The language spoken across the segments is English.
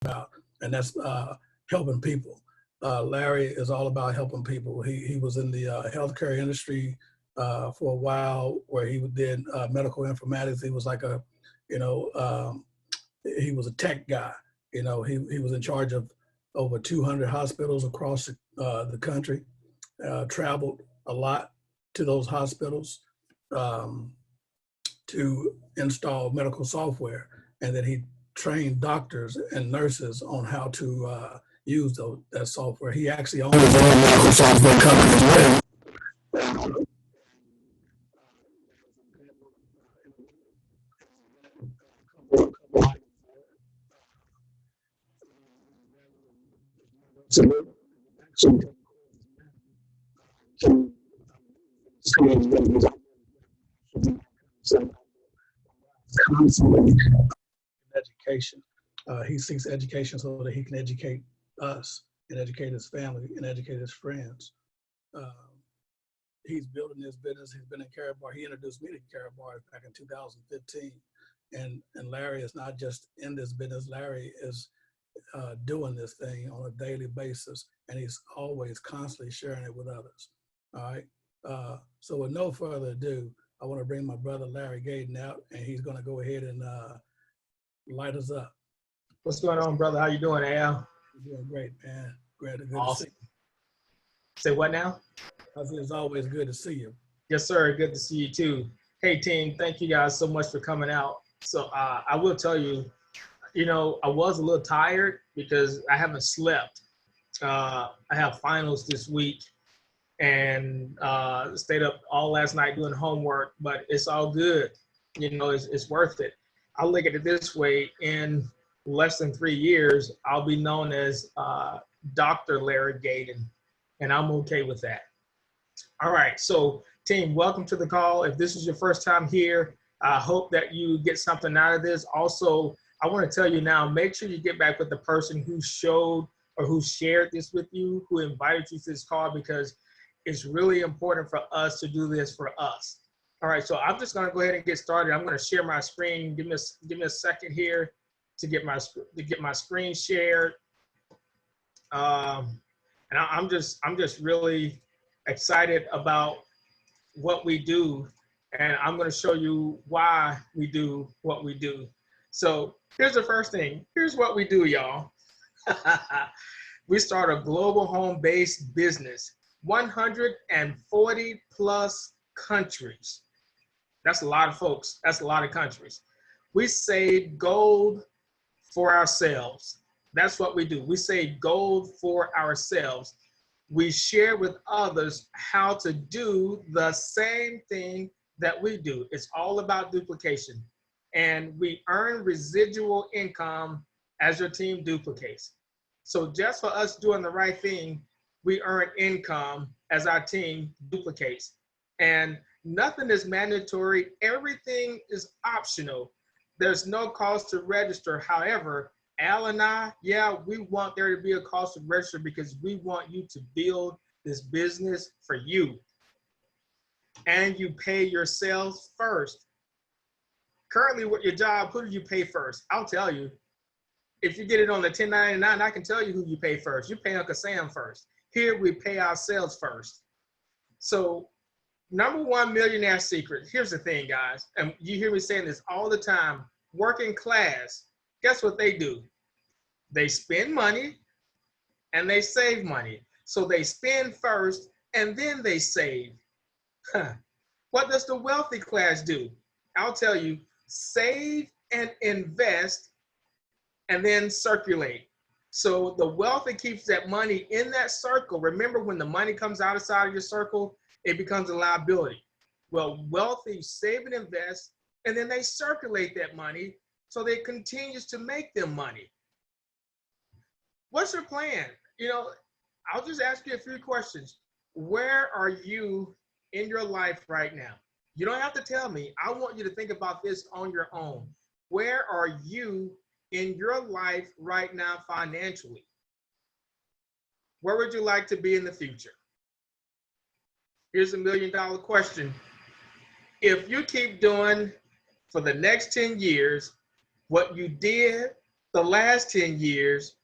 about, and that's helping people. Larry is all about helping people. He was in the healthcare industry for a while, where he did medical informatics. He was like a, he was a tech guy. He was in charge of over 200 hospitals across the country. Traveled a lot to those hospitals to install medical software, and then he trained doctors and nurses on how to use that software. He actually owns his own medical software company as well. Education. He seeks education so that he can educate us and educate his family and educate his friends. He's building his business. He's been in Karatbars. He introduced me to Karatbars back in 2015. And Larry is not just in this business. Larry is doing this thing on a daily basis, and he's always constantly sharing it with others. All right. So with no further ado, I want to bring my brother Larry Gaden out, and he's going to go ahead and light us up. What's going on, brother? How you doing, Al? You're doing great, man. Great, good awesome. to see you. Say what now? I said it's always good to see you. Yes, sir. Good to see you too. Hey, team. Thank you guys so much for coming out. So I will tell you, I was a little tired because I haven't slept. I have finals this week, and stayed up all last night doing homework, but it's all good. It's worth it. I look at it this way: in less than 3 years, I'll be known as Dr. Larry Gaden, and I'm okay with that. All right, so team, welcome to the call. If this is your first time here, I hope that you get something out of this. Also, I want to tell you now, make sure you get back with the person who showed or who shared this with you, who invited you to this call, because it's really important for us to do this for us. All right, so I'm just going to go ahead and get started. I'm going to share my screen. Give me a second here to get my screen shared. And I'm just really excited about what we do, and I'm going to show you why we do what we do. So here's the first thing. Here's what we do, y'all. We start a global home-based business, 140 plus countries. That's a lot of folks. That's a lot of countries. We save gold for ourselves. That's what we do. We save gold for ourselves. We share with others how to do the same thing that we do. It's all about duplication. And we earn residual income as your team duplicates. So just for us doing the right thing, we earn income as our team duplicates. And nothing is mandatory. Everything is optional. There's no cost to register. However, Al and I, we want there to be a cost to register because we want you to build this business for you. And you pay yourselves first. Currently with your job, who do you pay first? I'll tell you. If you get it on the 1099, I can tell you who you pay first. You pay Uncle Sam first. Here we pay ourselves first. So #1 millionaire secret. Here's the thing, guys. And you hear me saying this all the time. Working class, guess what they do? They spend money and they save money. So they spend first and then they save. What does the wealthy class do? I'll tell you, save and invest and then circulate. So the wealthy keeps that money in that circle. Remember, when the money comes outside of your circle, it becomes a liability. Well, wealthy save and invest, and then they circulate that money so that it continues to make them money. What's your plan? I'll just ask you a few questions. Where are you in your life right now? You don't have to tell me. I want you to think about this on your own. Where are you in your life right now financially? Where would you like to be in the future? Here's a $1 million question. If you keep doing for the next 10 years what you did the last 10 years,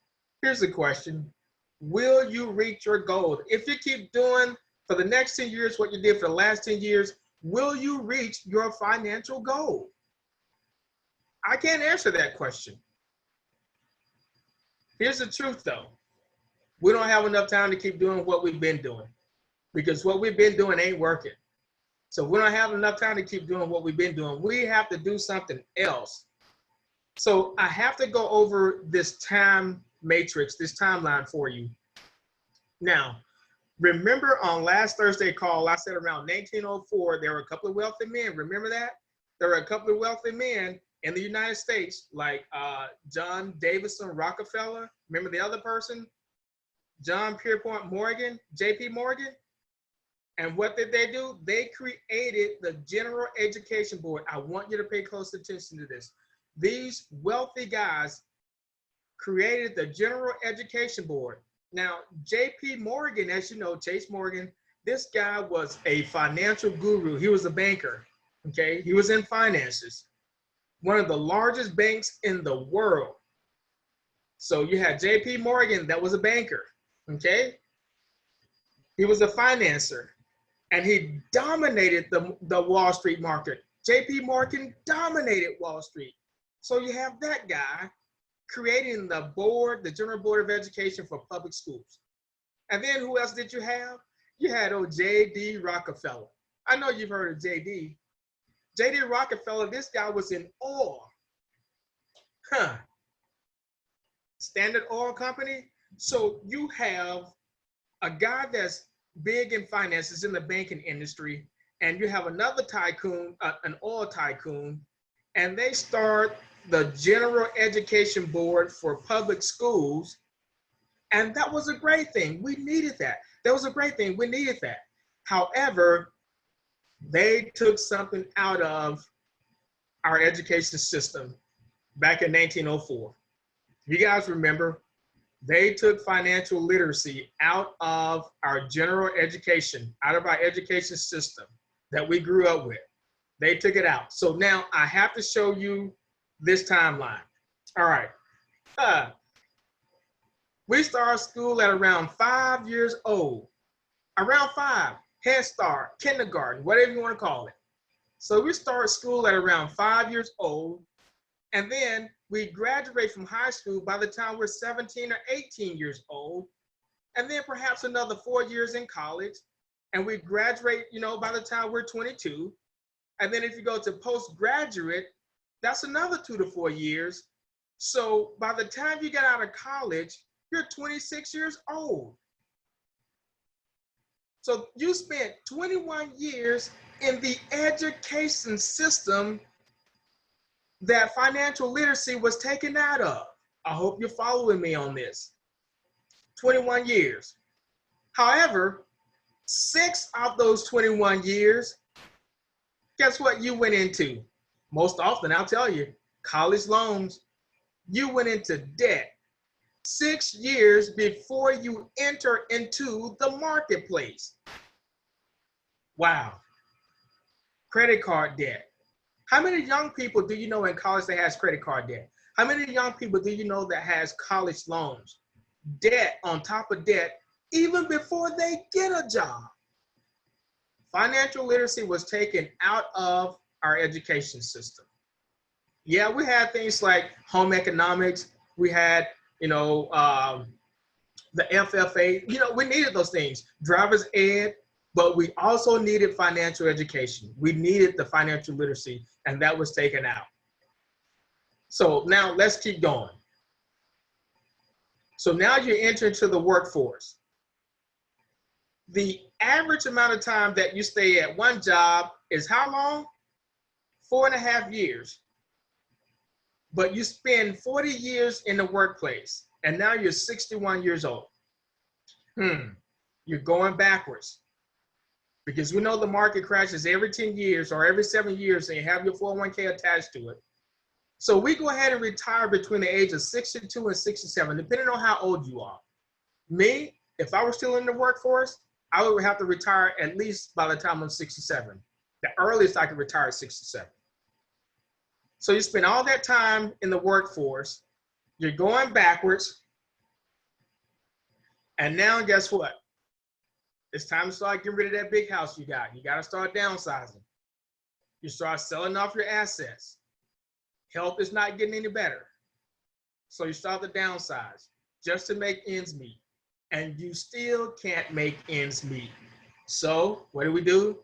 here's the question. Will you reach your goal? If you keep doing for the next 10 years what you did for the last 10 years, will you reach your financial goal? I can't answer that question. Here's the truth though. We don't have enough time to keep doing what we've been doing because what we've been doing ain't working. So we don't have enough time to keep doing what we've been doing. We have to do something else. So I have to go over this time matrix, this timeline for you. Now, remember on last Thursday call, I said around 1904, there were a couple of wealthy men. Remember that? There were a couple of wealthy men in the United States, like John Davison Rockefeller. Remember the other person? John Pierpont Morgan, J.P. Morgan. And what did they do? They created the General Education Board. I want you to pay close attention to this. These wealthy guys created the General Education Board. Now, J.P. Morgan, as you know, Chase Morgan, this guy was a financial guru. He was a banker, okay? He was in finances. One of the largest banks in the world. So you had J.P. Morgan that was a banker, okay? He was a financer, and he dominated the Wall Street market. J.P. Morgan dominated Wall Street. So you have that guy creating the board, the General Board of Education for public schools. And then who else did you have? You had J.D. Rockefeller. I know you've heard of J.D. J.D. Rockefeller, this guy was in oil. Standard Oil Company. So you have a guy that's big in finances in the banking industry, and you have another tycoon, an oil tycoon, and they start the General Education Board for public schools. And that was a great thing. We needed that. That was a great thing. We needed that. However, they took something out of our education system back in 1904. You guys remember, they took financial literacy out of our general education, out of our education system that we grew up with. They took it out. So now I have to show you this timeline. All right. We start school at around 5 years old. Around 5, Head Start, kindergarten, whatever you want to call it. So we start school at around 5 years old, and then we graduate from high school by the time we're 17 or 18 years old, and then perhaps another 4 years in college, and we graduate, by the time we're 22. And then if you go to postgraduate, that's another 2 to 4 years. So by the time you get out of college, you're 26 years old. So you spent 21 years in the education system that financial literacy was taken out of. I hope you're following me on this. 21 years. However, 6 of those 21 years, guess what you went into? Most often, I'll tell you, college loans. You went into debt 6 years before you enter into the marketplace. Wow. Credit card debt. How many young people do you know in college that has credit card debt? How many young people do you know that has college loans? Debt on top of debt, even before they get a job. Financial literacy was taken out of our education system. Yeah, we had things like home economics. We had, the FFA. We needed those things. Driver's ed. But we also needed financial education. We needed the financial literacy, and that was taken out. So now let's keep going. So now you enter into the workforce. The average amount of time that you stay at one job is how long? 4.5 years. But you spend 40 years in the workplace, and now you're 61 years old. You're going backwards. Because we know the market crashes every 10 years or every 7 years, and you have your 401k attached to it. So we go ahead and retire between the age of 62 and 67, depending on how old you are. Me, if I were still in the workforce, I would have to retire at least by the time I'm 67. The earliest I could retire is 67. So you spend all that time in the workforce, You're going backwards. And now guess what? It's time to start getting rid of that big house you got. You got to start downsizing. You start selling off your assets. Health is not getting any better. So you start to downsize just to make ends meet. And you still can't make ends meet. So what do?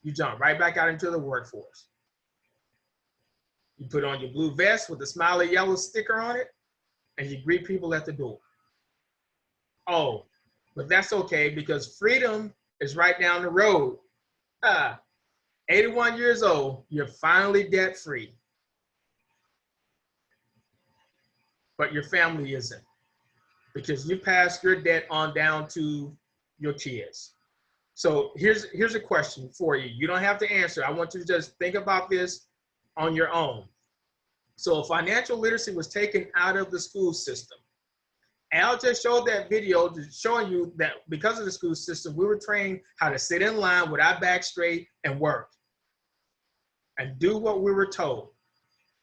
You jump right back out into the workforce. You put on your blue vest with the smiley yellow sticker on it, and you greet people at the door. Oh, but that's okay because freedom is right down the road. 81 years old, you're finally debt free. But your family isn't, because you passed your debt on down to your kids. So here's a question for you. You don't have to answer. I want you to just think about this on your own. So financial literacy was taken out of the school system. Al just showed that video showing you that because of the school system, we were trained how to sit in line with our back straight and work and do what we were told,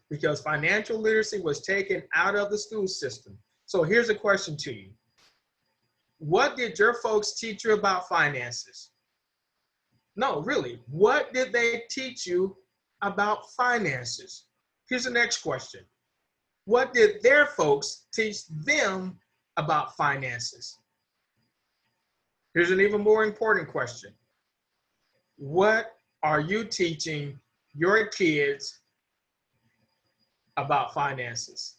because financial literacy was taken out of the school system. So here's a question to you. What did your folks teach you about finances? No, really, what did they teach you about finances? Here's the next question. What did their folks teach them about finances? Here's an even more important question. What are you teaching your kids about finances?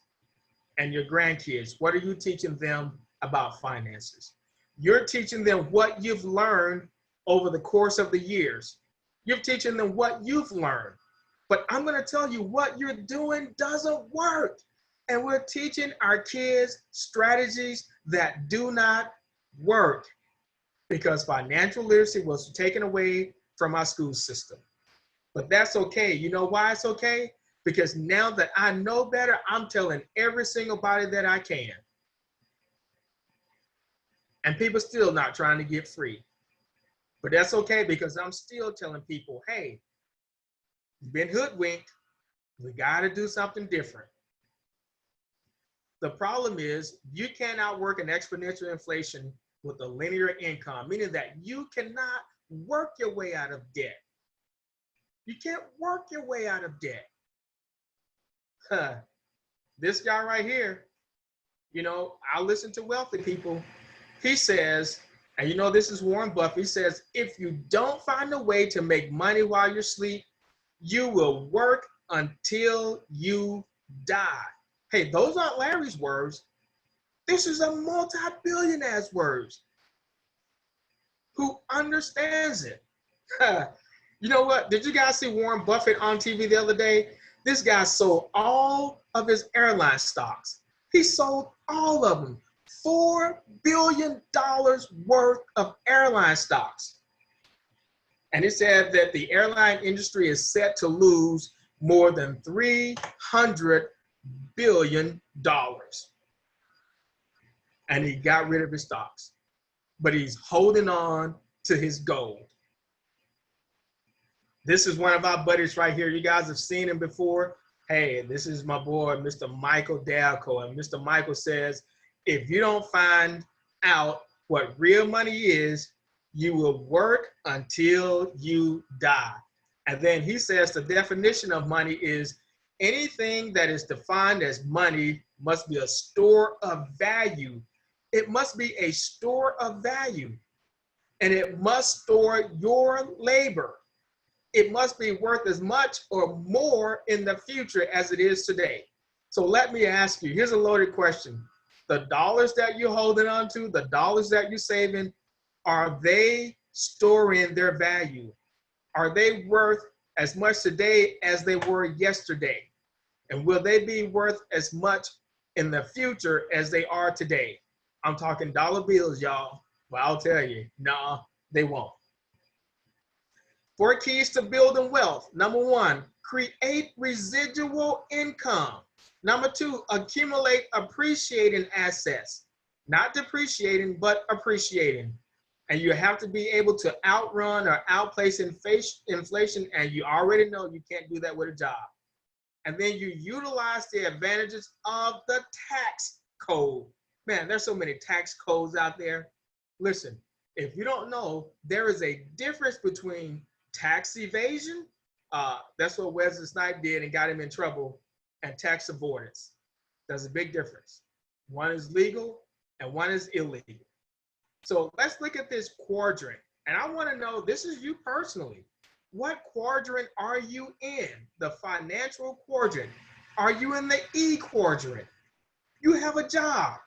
And your grandkids, what are you teaching them about finances? You're teaching them what you've learned over the course of the years. You're teaching them what you've learned. But I'm going to tell you, what you're doing doesn't work. And we're teaching our kids strategies that do not work because financial literacy was taken away from our school system. But that's okay. You know why it's okay? Because now that I know better, I'm telling every single body that I can. And people still not trying to get free. But that's okay because I'm still telling people, hey, you've been hoodwinked. We got to do something different. The problem is you cannot work an exponential inflation with a linear income, meaning that you cannot work your way out of debt. You can't work your way out of debt. This guy right here, you know, I listen to wealthy people. He says, and you know, this is Warren Buffett. He says, if you don't find a way to make money while you sleep, you will work until you die. Hey, those aren't Larry's words. This is a multi-billionaire's words. Who understands it? You know what? Did you guys see Warren Buffett on TV the other day? This guy sold all of his airline stocks. He sold all of them. $4 billion worth of airline stocks. And he said that the airline industry is set to lose more than $300 billion. And he got rid of his stocks. But he's holding on to his gold. This is one of our buddies right here. You guys have seen him before. Hey, this is my boy, Mr. Michael Dalco. And Mr. Michael says, if you don't find out what real money is, you will work until you die. And then he says the definition of money is anything that is defined as money must be a store of value. It must be a store of value. And it must store your labor. It must be worth as much or more in the future as it is today. So let me ask you, here's a loaded question. The dollars that you're holding on to, the dollars that you're saving, are they storing their value? Are they worth as much today as they were yesterday? And will they be worth as much in the future as they are today? I'm talking dollar bills, y'all. But I'll tell you, no, they won't. 4 keys to building wealth. Number 1, create residual income. Number 2, accumulate appreciating assets. Not depreciating, but appreciating. And you have to be able to outrun or outplace inflation, and you already know you can't do that with a job. and then you utilize the advantages of the tax code. Man, there's so many tax codes out there. Listen, if you don't know, there is a difference between tax evasion, that's what Wesley Snipes did and got him in trouble, and tax avoidance. There's a big difference. One is legal and one is illegal. So let's look at this quadrant. And I want to know, this is you personally. What quadrant are you in? The financial quadrant. Are you in the E quadrant? You have a job.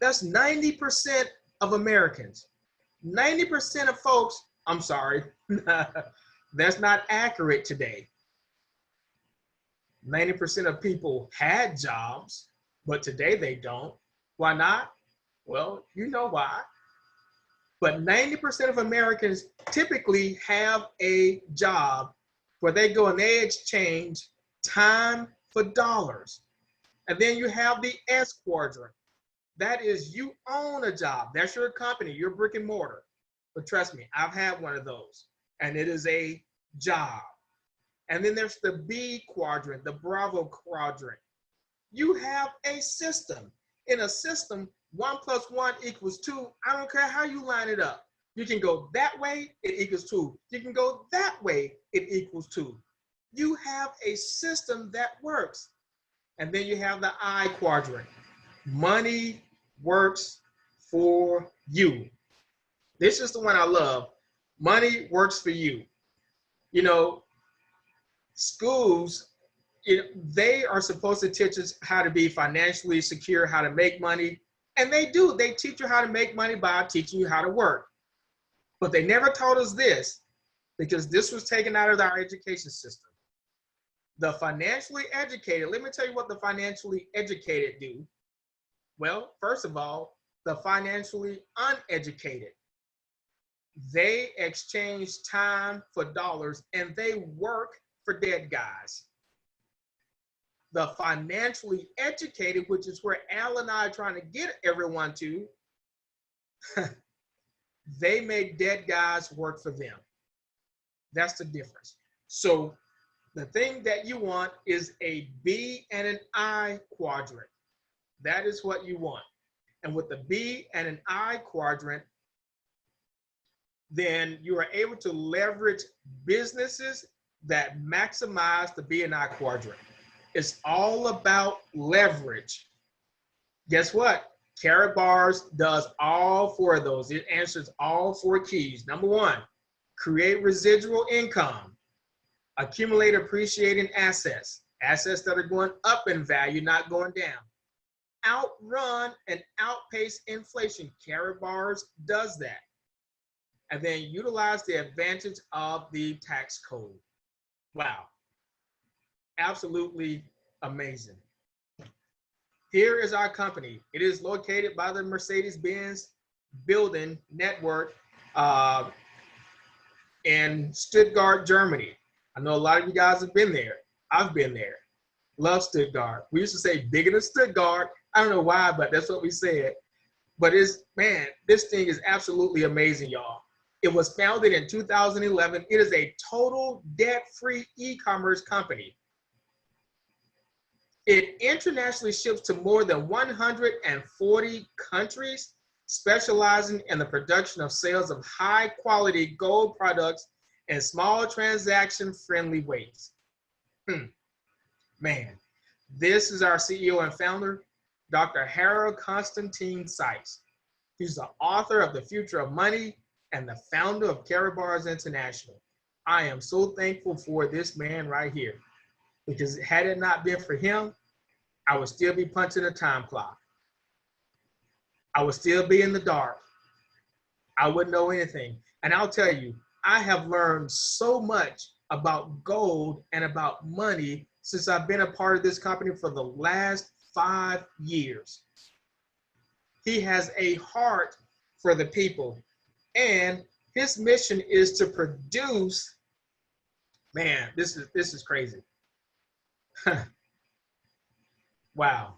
That's 90% of Americans. 90% of folks, I'm sorry, that's not accurate today. 90% of people had jobs, but today they don't. Why not? Well, you know why. But 90% of Americans typically have a job where they go and they exchange time for dollars. And then you have the S quadrant. That is, you own a job. That's your company, your brick and mortar. But trust me, I've had one of those, and it is a job. And then there's the B quadrant, the Bravo quadrant. You have a system. In a system, 1 + 1 = 2. I don't care how you line it up. You can go that way, it equals 2. You can go that way, it equals 2. You have a system that works. And then you have the I quadrant. Money works for you. This is the one I love. Money works for you. You know, schools, they are supposed to teach us how to be financially secure, how to make money. And they do. They teach you how to make money by teaching you how to work. But they never taught us this, because this was taken out of our education system. The financially educated, let me tell you what the financially educated do. Well, first of all, the financially uneducated, they exchange time for dollars and they work for dead guys. The financially educated, which is where Al and I are trying to get everyone to, they make dead guys work for them. That's the difference. So the thing that you want is a B and an I quadrant. That is what you want. And with the B and an I quadrant, then you are able to leverage businesses that maximize the B and I quadrant. It's all about leverage. Guess what? Karatbars does all 4 of those. It answers all 4 keys. Number 1, create residual income. Accumulate appreciating assets. Assets that are going up in value, not going down. Outrun and outpace inflation. Karatbars does that. And then utilize the advantage of the tax code. Wow. Absolutely amazing. Here is our company. It is located by the Mercedes-Benz building network in Stuttgart, Germany. I know a lot of you guys have been there. I've been there. Love Stuttgart. We used to say bigger than Stuttgart. I don't know why, but that's what we said. But man, this thing is absolutely amazing, y'all. It was founded in 2011. It is a total debt-free e-commerce company. It internationally ships to more than 140 countries, specializing in the production of sales of high-quality gold products in small transaction-friendly ways. Man, this is our CEO and founder, Dr. Harold Constantine Sykes. He's the author of The Future of Money and the founder of Karatbars International. I am so thankful for this man right here, because had it not been for him, I would still be punching a time clock. I would still be in the dark. I wouldn't know anything. And I'll tell you, I have learned so much about gold and about money since I've been a part of this company for the last 5 years. He has a heart for the people, and his mission is to produce, man, this is crazy. Wow.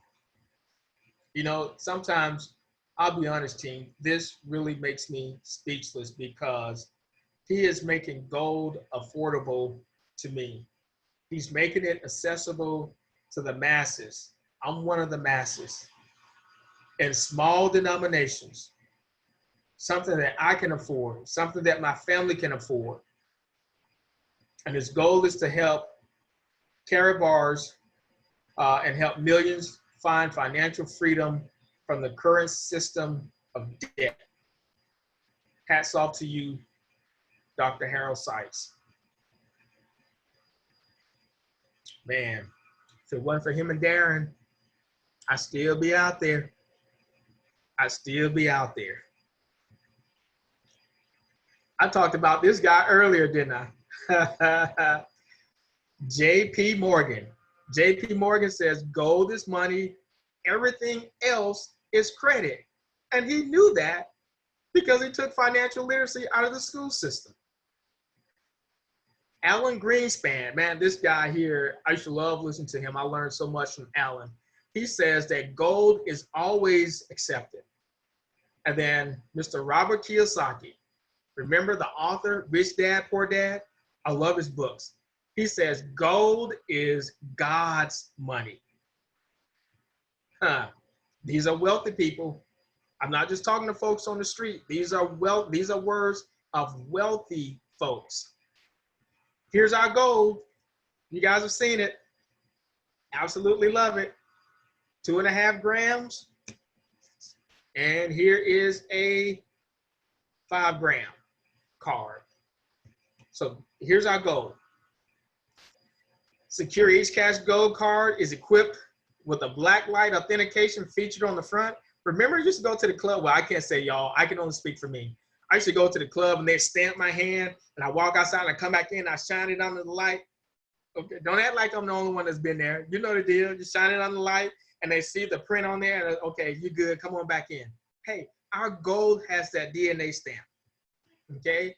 You know, sometimes, I'll be honest, team, this really makes me speechless, because he is making gold affordable to me. He's making it accessible to the masses. I'm one of the masses in small denominations, something that I can afford, something that my family can afford. And his goal is to help Karatbars and help millions find financial freedom from the current system of debt. Hats off to you, Dr. Harold Sykes. Man, if it wasn't for him and Darren, I'd still be out there. I'd still be out there. I talked about this guy earlier, didn't I? J.P. Morgan. J.P. Morgan says gold is money, everything else is credit. And he knew that because he took financial literacy out of the school system. Alan Greenspan, man, this guy here, I used to love listening to him. I learned so much from Alan. He says that gold is always accepted. And then Mr. Robert Kiyosaki, remember the author, Rich Dad, Poor Dad? I love his books. He says gold is God's money. These are wealthy people. I'm not just talking to folks on the street. These are words of wealthy folks. Here's our gold. You guys have seen it. Absolutely love it. 2.5 grams. And here is a 5-gram card. So here's our gold. Secure Each Cash Gold card is equipped with a black light authentication featured on the front. Remember, I used to go to the club. Well, I can't say y'all. I can only speak for me. I used to go to the club and they stamp my hand and I walk outside and I come back in and I shine it under the light. Okay, don't act like I'm the only one that's been there. You know the deal. You shine it on the light and they see the print on there and okay, you good. Come on back in. Hey, our gold has that DNA stamp. Okay,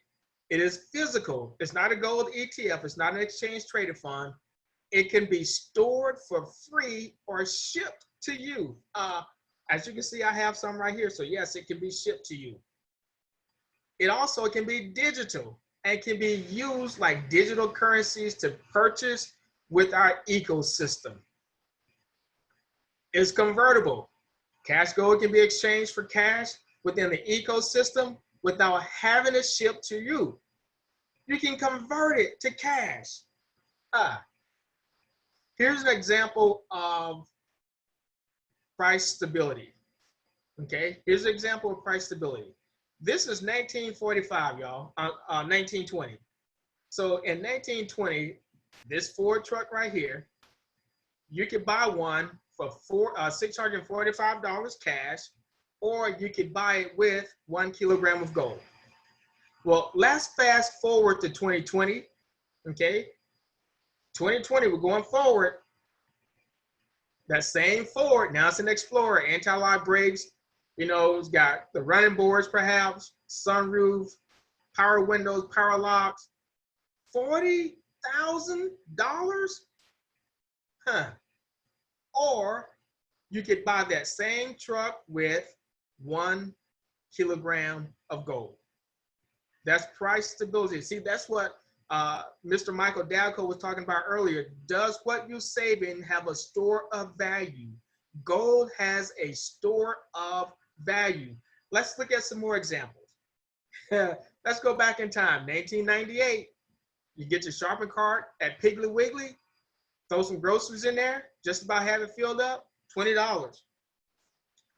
it is physical. It's not a gold ETF. It's not an exchange traded fund. It can be stored for free or shipped to you. As you can see, I have some right here. So yes, it can be shipped to you. It also can be digital and can be used like digital currencies to purchase with our ecosystem. It's convertible. Cash gold can be exchanged for cash within the ecosystem without having it shipped to you. You can convert it to cash. Here's an example of price stability. Okay, here's an example of price stability. This is 1945, y'all, 1920. So in 1920, this Ford truck right here, you could buy one for $645 cash, or you could buy it with 1 kilogram of gold. Well, let's fast forward to 2020, okay? 2020, we're going forward. That same Ford, now it's an Explorer, anti-lock brakes, you know, it's got the running boards perhaps, sunroof, power windows, power locks, $40,000? Or you could buy that same truck with 1 kilogram of gold. That's price stability. See, that's what Mr. Michael Dalco was talking about earlier. Does what you save in have a store of value? Gold has a store of value. Let's look at some more examples. Let's go back in time. 1998, you get your shopping cart at Piggly Wiggly, throw some groceries in there, just about have it filled up, $20.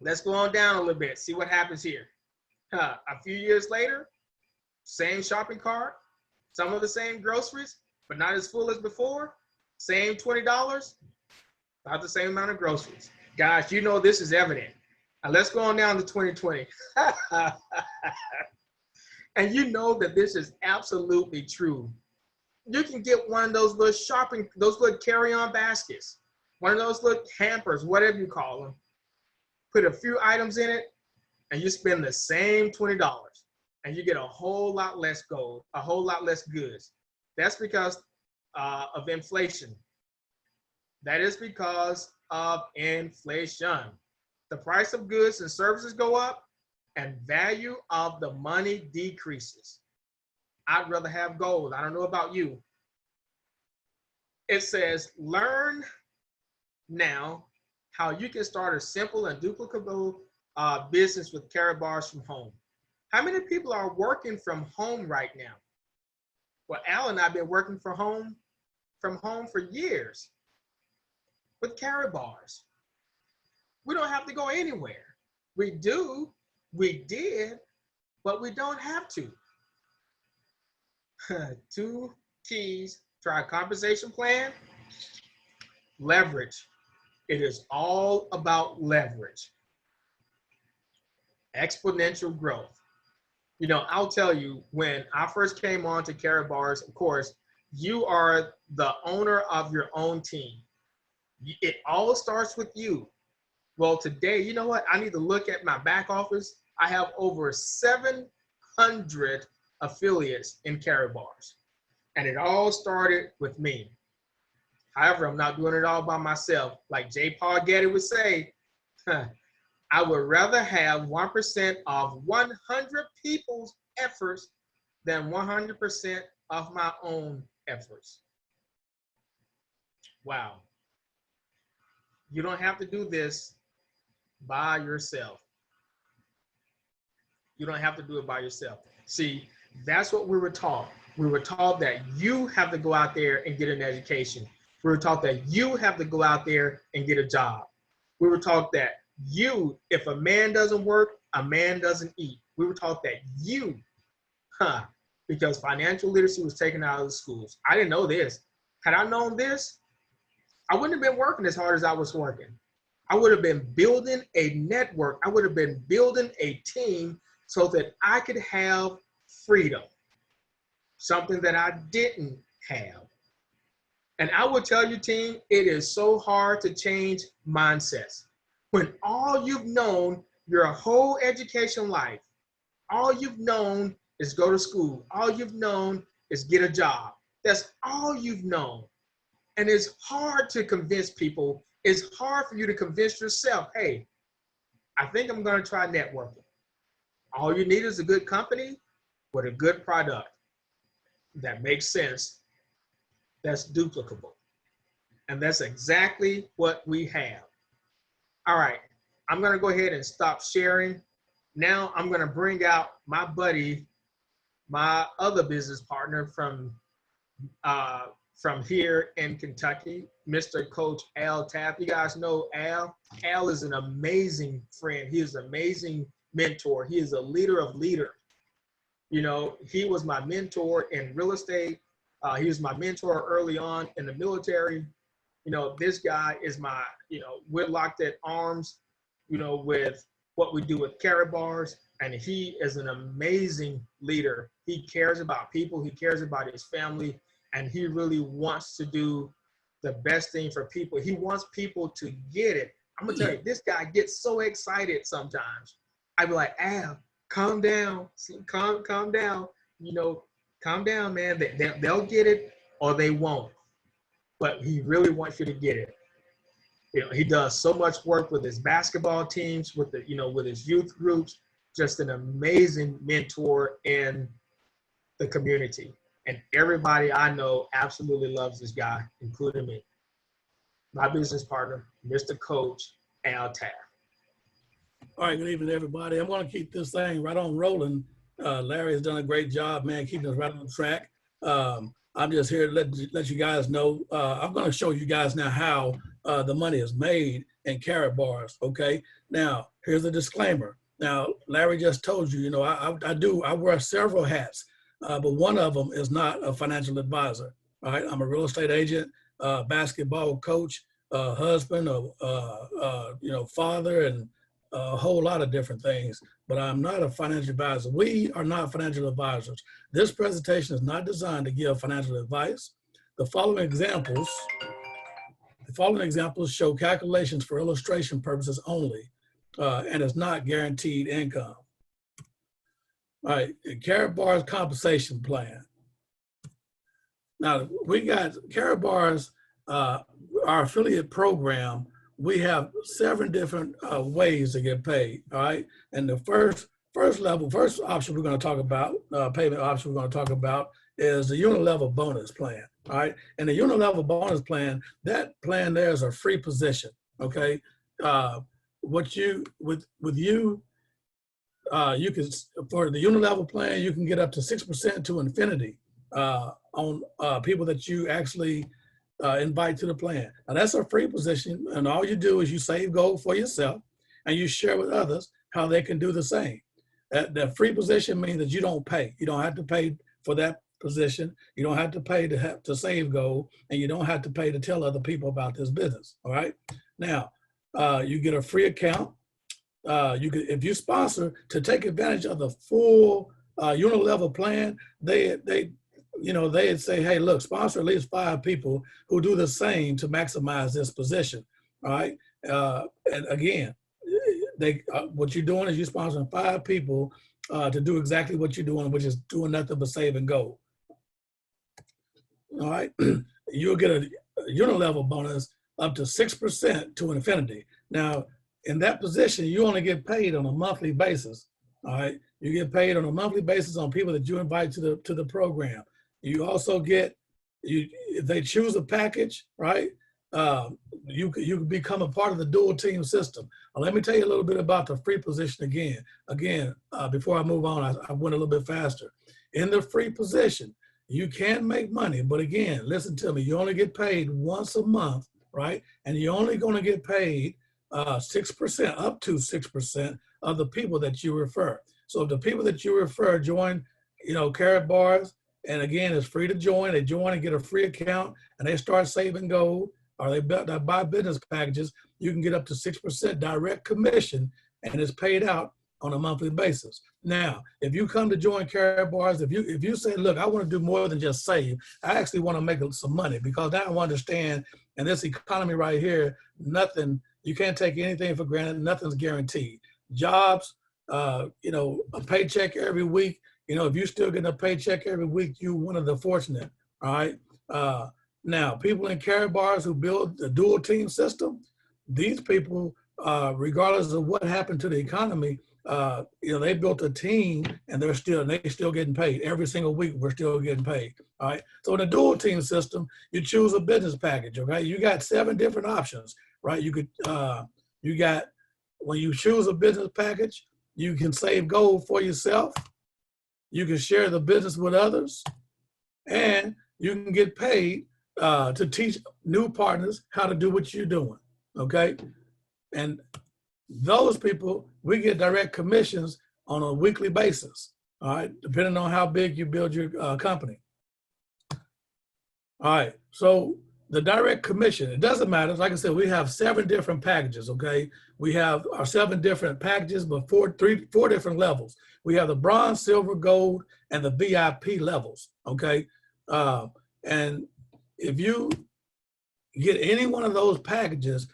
Let's go on down a little bit, see what happens here. A few years later, same shopping cart, some of the same groceries, but not as full as before. Same $20, about the same amount of groceries. Guys, you know this is evident. Now let's go on down to 2020. And you know that this is absolutely true. You can get one of those little those little carry-on baskets, one of those little hampers, whatever you call them. Put a few items in it, and you spend the same $20. And you get a whole lot less gold, a whole lot less goods. That's because of inflation. That is because of inflation. The price of goods and services go up and value of the money decreases. I'd rather have gold. I don't know about you. It says, learn now how you can start a simple and duplicable business with Karatbars from home. How many people are working from home right now? Well, Al and I have been working from home for years with Karatbars. We don't have to go anywhere. We did, but we don't have to. 2 keys to our compensation plan: leverage. It is all about leverage. Exponential growth. You know, I'll tell you, when I first came on to Karatbars, of course, you are the owner of your own team. It all starts with you. Well, today, you know what? I need to look at my back office. I have over 700 affiliates in Karatbars, and it all started with me. However, I'm not doing it all by myself. Like J. Paul Getty would say, I would rather have 1% of 100 people's efforts than 100% of my own efforts. Wow. You don't have to do this by yourself. You don't have to do it by yourself. See, that's what we were taught. We were taught that you have to go out there and get an education. We were taught that you have to go out there and get a job. We were taught that if a man doesn't work, a man doesn't eat. We were taught that because financial literacy was taken out of the schools. I didn't know this. Had I known this, I wouldn't have been working as hard as I was working. I would have been building a network. I would have been building a team so that I could have freedom, something that I didn't have. And I will tell you, team, it is so hard to change mindsets. When all you've known your whole education life, all you've known is go to school. All you've known is get a job. That's all you've known. And it's hard to convince people. It's hard for you to convince yourself, hey, I think I'm going to try networking. All you need is a good company with a good product that makes sense, that's duplicable. And that's exactly what we have. All right, I'm going to go ahead and stop sharing. Now I'm going to bring out my buddy, my other business partner from here in Kentucky, Mr. Coach Al Tapp. You guys know Al. Al is an amazing friend. He is an amazing mentor. He is a leader of leaders. You know, he was my mentor in real estate. He was my mentor early on in the military. You know, this guy is my, we're locked at arms, with what we do with Karatbars. And he is an amazing leader. He cares about people. He cares about his family. And he really wants to do the best thing for people. He wants people to get it. I'm going to tell you, this guy gets so excited sometimes. I'd be like, Al, calm down. Calm down. Calm down, man. They'll get it or they won't. But he really wants you to get it. He does so much work with his basketball teams, with his youth groups. Just an amazing mentor in the community. And everybody I know absolutely loves this guy, including me. My business partner, Mr. Coach Al Tapp. All right, good evening, everybody. I'm going to keep this thing right on rolling. Larry has done a great job, man, keeping us right on track. I'm just here to let you guys know. I'm going to show you guys now how the money is made in Karatbars, okay? Now, here's a disclaimer. Now, Larry just told you, I wear several hats. But one of them is not a financial advisor. All right, I'm a real estate agent, basketball coach, husband, father, and a whole lot of different things. But I'm not a financial advisor. We are not financial advisors. This presentation is not designed to give financial advice. The following examples show calculations for illustration purposes only, and it's not guaranteed income. All right, Karatbars compensation plan. Now, we got Karatbars, our affiliate program. We have 7 different ways to get paid, all right? And the first option we're going to talk about, payment option we're going to talk about is the Unilevel bonus plan. All right. And the Unilevel bonus plan, that plan there is a free position. Okay. What you, with you, you can, for the Unilevel plan, you can get up to 6% to infinity on people that you actually invite to the plan. Now that's a free position, and all you do is you save gold for yourself and you share with others how they can do the same. That free position means that you don't pay. You don't have to pay for that position. You don't have to pay to save gold, and you don't have to pay to tell other people about this business. All right. Now, you get a free account. You could, if you sponsor, to take advantage of the full Unilevel plan, they'd say, hey, look, sponsor at least 5 people who do the same to maximize this position. All right. And again, what you're doing is you're sponsoring 5 people to do exactly what you're doing, which is doing nothing but saving gold. All right. You'll get a Unilevel bonus up to 6% to infinity. Now, in that position, you only get paid on a monthly basis. All right. You get paid on a monthly basis on people that you invite to the program. You also get, if they choose a package, right? You can become a part of the dual team system. Let me tell you a little bit about the free position again. Before I move on, I went a little bit faster. In the free position, you can make money, but again, listen to me, you only get paid once a month, right? And you're only gonna get paid 6%, up to 6% of the people that you refer. So if the people that you refer join, Karatbars, and again, it's free to join. They join and get a free account, and they start saving gold, or they buy business packages, you can get up to 6% direct commission, and it's paid out on a monthly basis. Now, if you come to join Karatbars, if you say, look, I want to do more than just save, I actually want to make some money, because now I understand in this economy right here, nothing, you can't take anything for granted, nothing's guaranteed. Jobs, a paycheck every week, if you're still getting a paycheck every week, you're one of the fortunate, all right? Now, people in Karatbars who build the dual team system, these people, regardless of what happened to the economy, they built a team, and they still getting paid. Every single week, we're still getting paid, all right? So in the dual team system, you choose a business package, okay? You got 7 different options, right? When you choose a business package, you can save gold for yourself, you can share the business with others, and you can get paid to teach new partners how to do what you're doing, okay? And those people, we get direct commissions on a weekly basis, all right, depending on how big you build your company. All right, so the direct commission, it doesn't matter. Like I said, we have 7 different packages, okay? We have our 7 different packages, but 4 different levels. We have the bronze, silver, gold, and the VIP levels, okay? And if you get any one of those packages,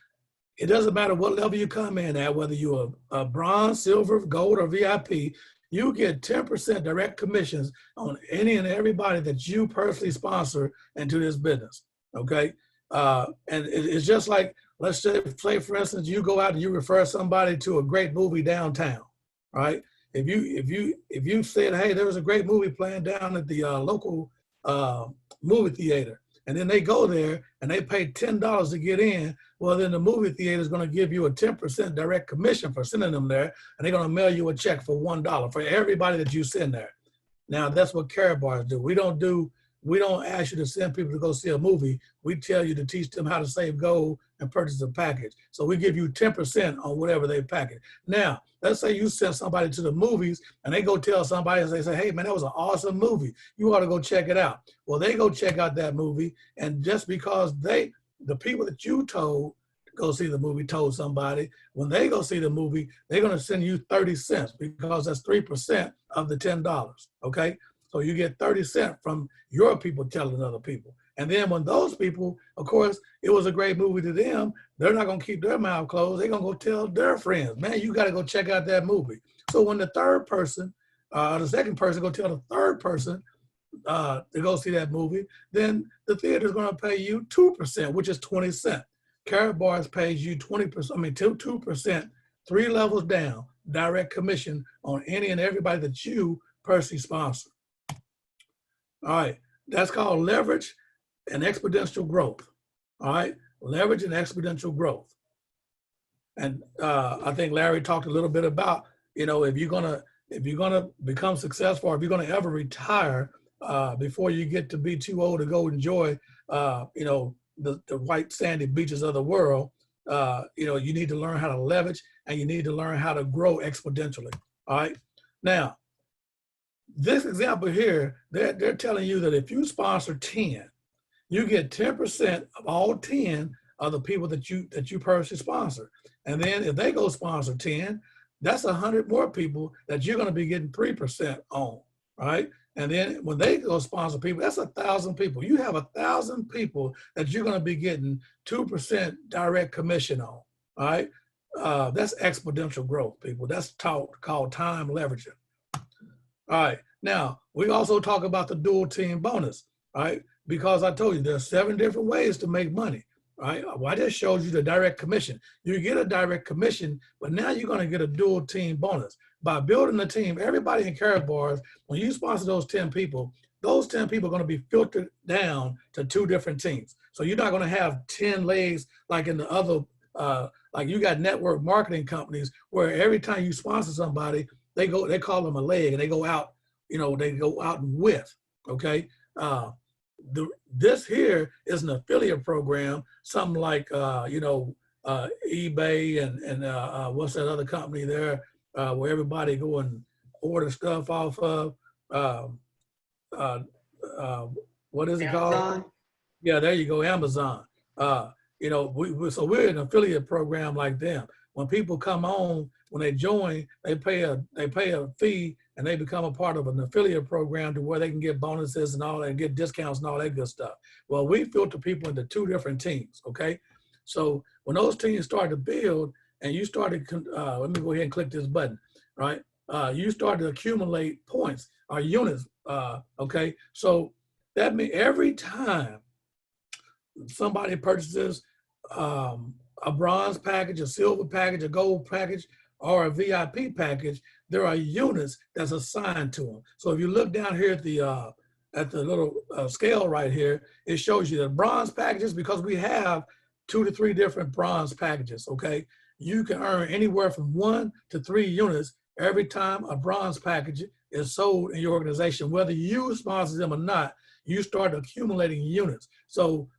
it doesn't matter what level you come in at, whether you're a bronze, silver, gold, or VIP, you get 10% direct commissions on any and everybody that you personally sponsor into this business, okay? And it's just like, let's say, for instance, you go out and you refer somebody to a great movie downtown, right? If you said, hey, there was a great movie playing down at the local movie theater, and then they go there and they pay $10 to get in, well, then the movie theater is going to give you a 10% direct commission for sending them there, and they're going to mail you a check for $1 for everybody that you send there. Now, that's what Karatbars do. We don't ask you to send people to go see a movie. We tell you to teach them how to save gold and purchase a package. So we give you 10% on whatever they package. Now, let's say you send somebody to the movies and they go tell somebody, and they say, hey man, that was an awesome movie. You ought to go check it out. Well, they go check out that movie, and just because the people that you told to go see the movie told somebody, when they go see the movie, they're gonna send you 30 cents because that's 3% of the $10, okay? So you get 30 cents from your people telling other people. And then when those people, of course, it was a great movie to them, they're not gonna keep their mouth closed. They're gonna go tell their friends, man, you gotta go check out that movie. So when the third person, the second person go tell the third person to go see that movie, then the theater's gonna pay you 2%, which is 20 cents. Karatbars pays you 2%, 3 levels down, direct commission on any and everybody that you personally sponsor. All right, that's called leverage and exponential growth. All right, leverage and exponential growth. And I think Larry talked a little bit about, if you're gonna become successful, or if you're gonna ever retire before you get to be too old to go enjoy, the white sandy beaches of the world, you need to learn how to leverage, and you need to learn how to grow exponentially. All right. Now, this example here, they're telling you that if you sponsor 10, you get 10% of all 10 of the people that you personally sponsor. And then if they go sponsor 10, that's 100 more people that you're going to be getting 3% on, right? And then when they go sponsor people, that's 1,000 people. You have 1,000 people that you're going to be getting 2% direct commission on, all right? That's exponential growth, people. That's called time leveraging. All right, now we also talk about the dual team bonus, all right? Because I told you there's 7 different ways to make money, right? Well, I just showed you the direct commission. You get a direct commission, but now you're gonna get a dual team bonus. By building the team, everybody in Karatbars, when you sponsor those 10 people, those 10 people are gonna be filtered down to 2 different teams. So you're not gonna have 10 legs like in the other, like you got network marketing companies where every time you sponsor somebody, they call them a leg, and they go out, they go out with, okay? This here is an affiliate program, something like, eBay and what's that other company there, where everybody go and order stuff off of, what is it Amazon. called? Yeah, there you go, Amazon. So we're an affiliate program like them. When people come on, when they join, they pay a fee, and they become a part of an affiliate program to where they can get bonuses and all that, and get discounts and all that good stuff. Well, we filter people into 2 different teams, okay? So when those teams start to build, and you started, let me go ahead and click this button, right? You start to accumulate points or units, okay? So that means every time somebody purchases a bronze package, a silver package, a gold package, or a VIP package, there are units that's assigned to them. So if you look down here at the little scale right here, it shows you the bronze packages, because we have 2 to 3 different bronze packages, okay? You can earn anywhere from 1 to 3 units every time a bronze package is sold in your organization. Whether you sponsor them or not, you start accumulating units. So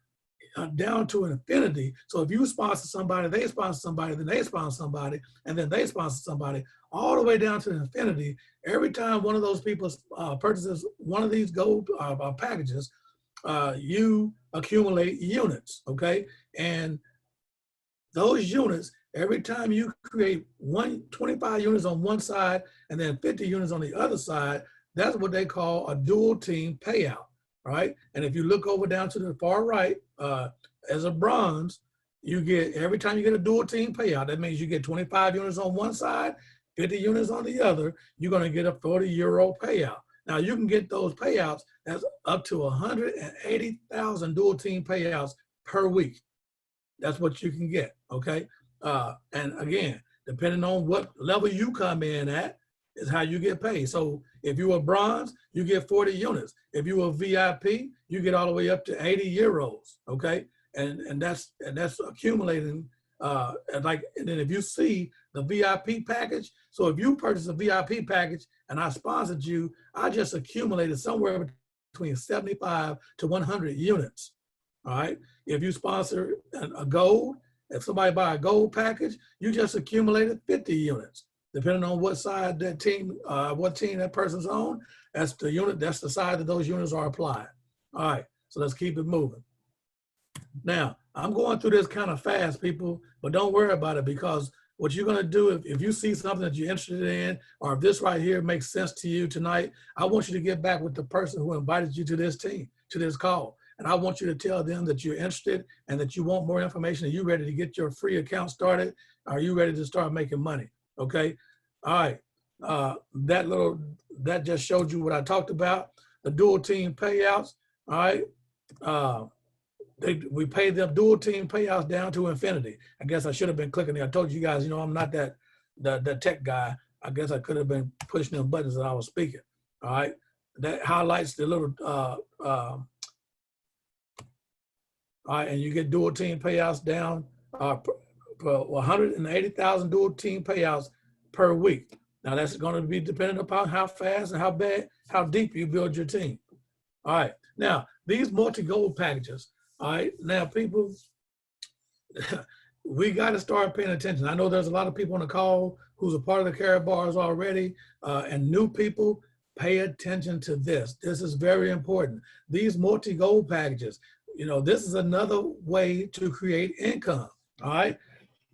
down to infinity. So if you sponsor somebody, they sponsor somebody, then they sponsor somebody, and then they sponsor somebody, all the way down to infinity. Every time one of those people purchases one of these gold packages, you accumulate units, okay? And those units, every time you create 25 units on one side and then 50 units on the other side, that's what they call a dual team payout. Right? And if you look over down to the far right, as a bronze, you get, every time you get a dual team payout, that means you get 25 units on one side, 50 units on the other, you're going to get a 40 euro payout. Now you can get those payouts that's up to 180,000 dual team payouts per week. That's what you can get, okay? And again, depending on what level you come in at, is how you get paid. So if you are bronze, you get 40 units. If you are VIP, you get all the way up to 80 euros. Okay, and that's accumulating. And then if you see the VIP package, so if you purchase a VIP package and I sponsored you, I just accumulated somewhere between 75 to 100 units. All right. If you sponsor a gold, if somebody buy a gold package, you just accumulated 50 units. Depending on what side that team, what team that person's on, that's the unit, that's the side that those units are applied. All right, so let's keep it moving. Now, I'm going through this kind of fast, people, but don't worry about it, because what you're gonna do, if you see something that you're interested in, or if this right here makes sense to you tonight, I want you to get back with the person who invited you to this team, to this call. And I want you to tell them that you're interested and that you want more information, and you're ready to get your free account started. Are you ready to start making money? Okay, all right. That just showed you what I talked about, the dual team payouts. All right, we paid them dual team payouts down to infinity. I guess I should have been clicking there. I told you guys, I'm not the tech guy. I guess I could have been pushing them buttons as I was speaking. All right, that highlights the little, all right, and you get dual team payouts down for 180,000 dual team payouts per week. Now that's going to be dependent upon how fast and how deep you build your team. All right, now these multi-goal packages. All right, now people, we got to start paying attention. I know there's a lot of people on the call who's a part of the Karatbars already, and new people. Pay attention to this. This is very important. These multi-goal packages, you know, this is another way to create income. All right,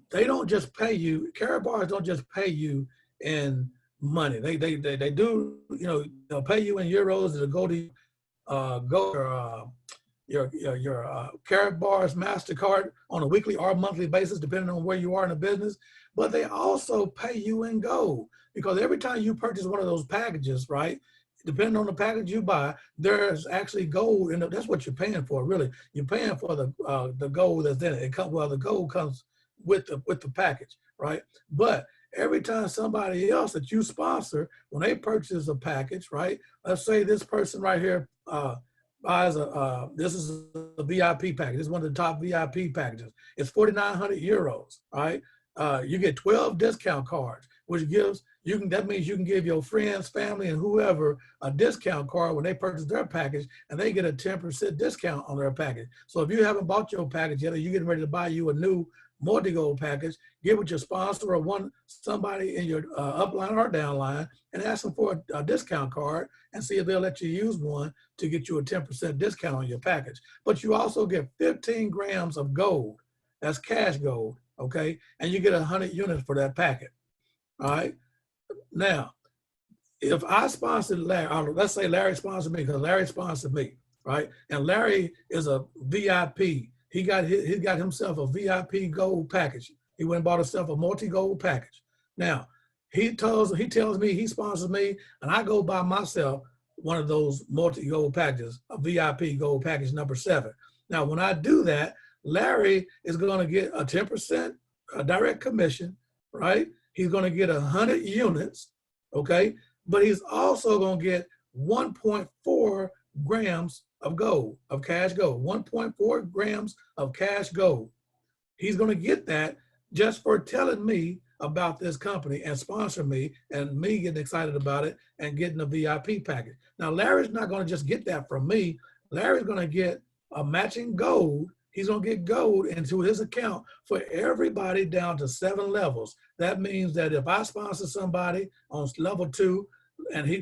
they don't just pay you. Karatbars don't just pay you in money. They do, you know, they'll pay you in euros to go to your Karatbars MasterCard on a weekly or monthly basis, depending on where you are in the business. But they also pay you in gold, because every time you purchase one of those packages, right, depending on the package you buy, there's actually gold in it. That's what you're paying for, really. You're paying for the gold that's in it. Well, the gold comes with the package, right? But every time somebody else that you sponsor, when they purchase a package, right? Let's say this person right here buys this is a VIP package. This is one of the top VIP packages. It's 4,900 euros, right? You get 12 discount cards, which gives that means you can give your friends, family, and whoever a discount card when they purchase their package, and they get a 10% discount on their package. So if you haven't bought your package yet, or you're getting ready to buy you a new multi-goal package, get with your sponsor or somebody in your upline or downline and ask them for a discount card and see if they'll let you use one to get you a 10% discount on your package. But you also get 15 grams of gold. That's cash gold, okay? And you get 100 units for that packet, all right? Now, if I sponsored Larry, let's say Larry sponsored me, because Larry sponsored me, right? And Larry is a VIP. He got himself a VIP gold package. He went and bought himself a multi-gold package. Now, he tells me he sponsors me, and I go buy myself one of those multi-gold packages, a VIP gold package number 7. Now, when I do that, Larry is going to get a 10% direct commission, right? He's going to get 100 units, okay? But he's also going to get 1.4 grams of gold, of cash gold, 1.4 grams of cash gold. He's going to get that just for telling me about this company and sponsor me, and me getting excited about it and getting a VIP package. Now, Larry's not going to just get that from me. Larry's going to get a matching gold. He's going to get gold into his account for everybody down to 7 levels. That means that if I sponsor somebody on level 2 and he